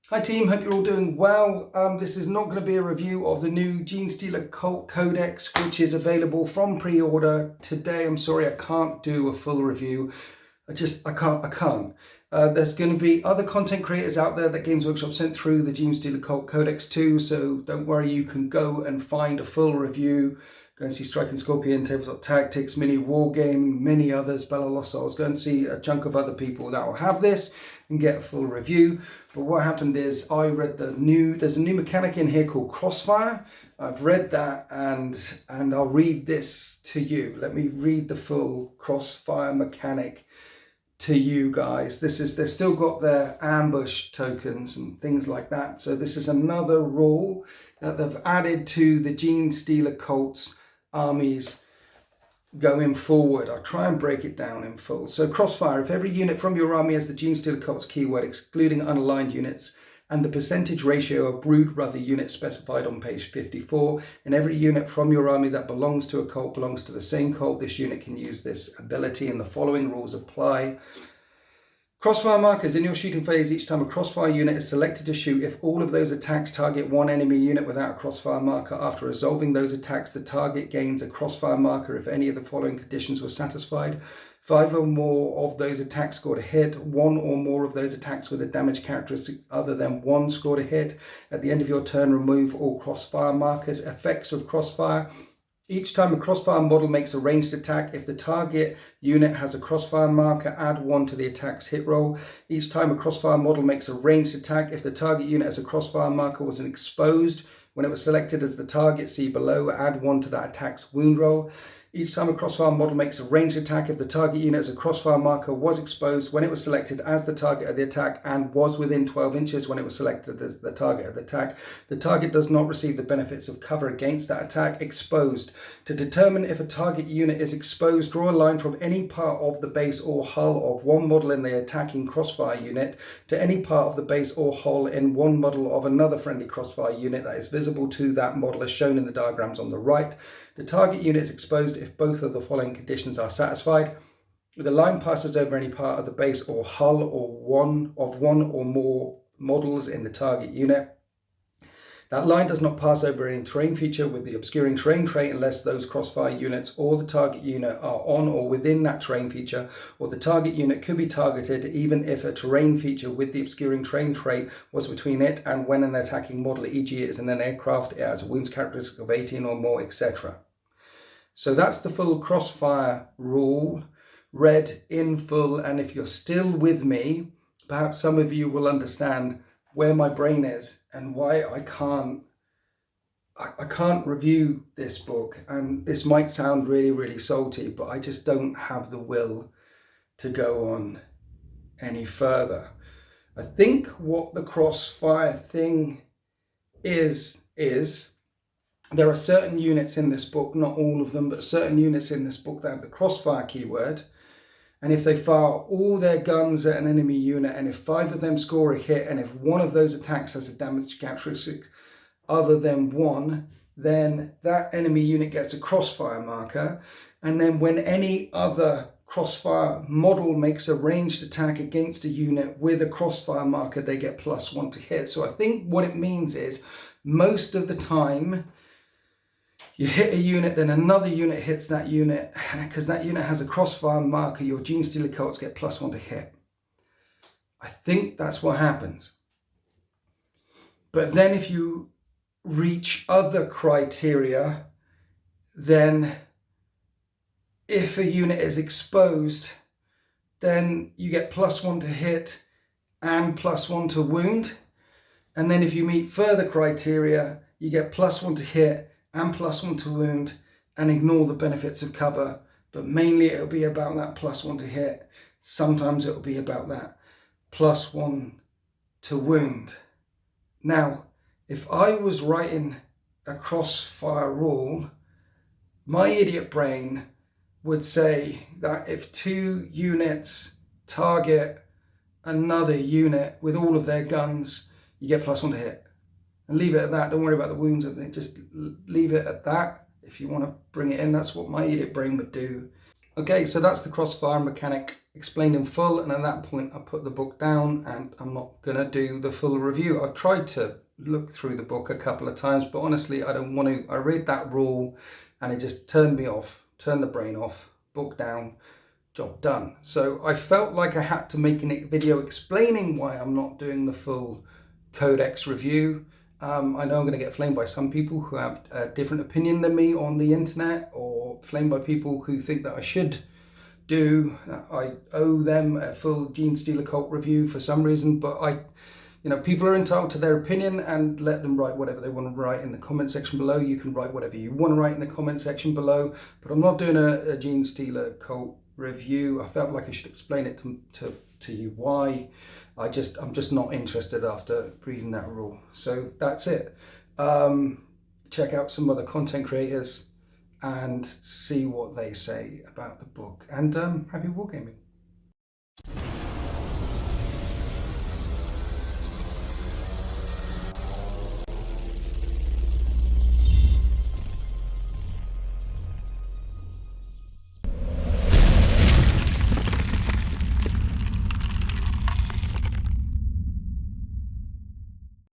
Hi team, hope you're all doing well. This is not going to be a review of the new Genestealer Cult Codex, which is available from pre-order today. I'm sorry I can't do a full review. I can't. There's going to be other content creators out there that Games Workshop sent through the Genestealer Cult Codex too, so don't worry, you can go and find a full review. Go and see Strike and Scorpion, Tabletop Tactics, Mini Wargaming, many others, Bella Lost Souls. Go and see a chunk of other people that will have this and get a full review. But what happened is I read there's a new mechanic in here called Crossfire. I've read that and I'll read this to you. Let me read the full Crossfire mechanic to you guys. They've still got their ambush tokens and things like that. So this is another rule that they've added to the Genestealer Cult's armies going forward. I'll try and break it down in full. So Crossfire, if every unit from your army has the Genestealer Cult's keyword, excluding unaligned units, and the percentage ratio of brood brother units specified on page 54, and every unit from your army that belongs to a cult belongs to the same cult, this unit can use this ability, and the following rules apply. Crossfire markers. In your shooting phase, each time a crossfire unit is selected to shoot, if all of those attacks target one enemy unit without a crossfire marker, after resolving those attacks, the target gains a crossfire marker if any of the following conditions were satisfied. 5 or more of those attacks scored a hit. 1 or more of those attacks with a damage characteristic other than 1 scored a hit. At the end of your turn, remove all crossfire markers. Effects of crossfire. Each time a crossfire model makes a ranged attack, if the target unit has a crossfire marker, add 1 to the attack's hit roll. Each time a crossfire model makes a ranged attack, if the target unit has a crossfire marker was exposed when it was selected as the target, see below, add 1 to that attack's wound roll. Each time a crossfire model makes a ranged attack, if the target unit as a crossfire marker was exposed when it was selected as the target of the attack and was within 12 inches when it was selected as the target of the attack, the target does not receive the benefits of cover against that attack. Exposed. To determine if a target unit is exposed, draw a line from any part of the base or hull of one model in the attacking crossfire unit to any part of the base or hull in one model of another friendly crossfire unit that is visible to that model as shown in the diagrams on the right. The target unit is exposed if both of the following conditions are satisfied. The line passes over any part of the base or hull or one or more models in the target unit. That line does not pass over any terrain feature with the obscuring terrain trait unless those crossfire units or the target unit are on or within that terrain feature, or the target unit could be targeted even if a terrain feature with the obscuring terrain trait was between it and when an attacking model, e.g. it is in an aircraft, it has a wounds characteristic of 18 or more, etc. So that's the full Crossfire rule, read in full, and if you're still with me, perhaps some of you will understand where my brain is and why I can't review this book. And this might sound really, really salty, but I just don't have the will to go on any further. I think what the Crossfire thing is there are certain units in this book, not all of them, but certain units in this book that have the Crossfire keyword. And if they fire all their guns at an enemy unit, and if 5 of them score a hit, and if one of those attacks has a damage characteristic other than 1, then that enemy unit gets a Crossfire marker. And then when any other Crossfire model makes a ranged attack against a unit with a Crossfire marker, they get +1 to hit. So I think what it means is most of the time, you hit a unit, then another unit hits that unit. Because that unit has a crossfire marker, your Genestealer Cults get +1 to hit. I think that's what happens. But then if you reach other criteria, then if a unit is exposed, then you get +1 to hit and +1 to wound. And then if you meet further criteria, you get +1 to hit and +1 to wound, and ignore the benefits of cover. But mainly it'll be about that +1 to hit. Sometimes it'll be about that +1 to wound. Now, if I was writing a Crossfire rule, my idiot brain would say that if 2 units target another unit with all of their guns, you get +1 to hit. And leave it at that. Don't worry about the wounds. Just leave it at that. If you want to bring it in, that's what my idiot brain would do. Okay, so that's the Crossfire mechanic explained in full, and at that point I put the book down and I'm not going to do the full review. I've tried to look through the book a couple of times, but honestly I don't want to. I read that rule and it just turned me off, turned the brain off, book down, job done. So I felt like I had to make a video explaining why I'm not doing the full Codex review. I know I'm going to get flamed by some people who have a different opinion than me on the internet, or flamed by people who think that I should do. I owe them a full Genestealer Cult review for some reason, but people are entitled to their opinion, and let them write whatever they want to write in the comment section below. You can write whatever you want to write in the comment section below, but I'm not doing a Genestealer Cult review. I felt like I should explain it to you why. I'm just not interested after reading that rule. So that's it. Check out some other content creators and see what they say about the book. And happy wargaming.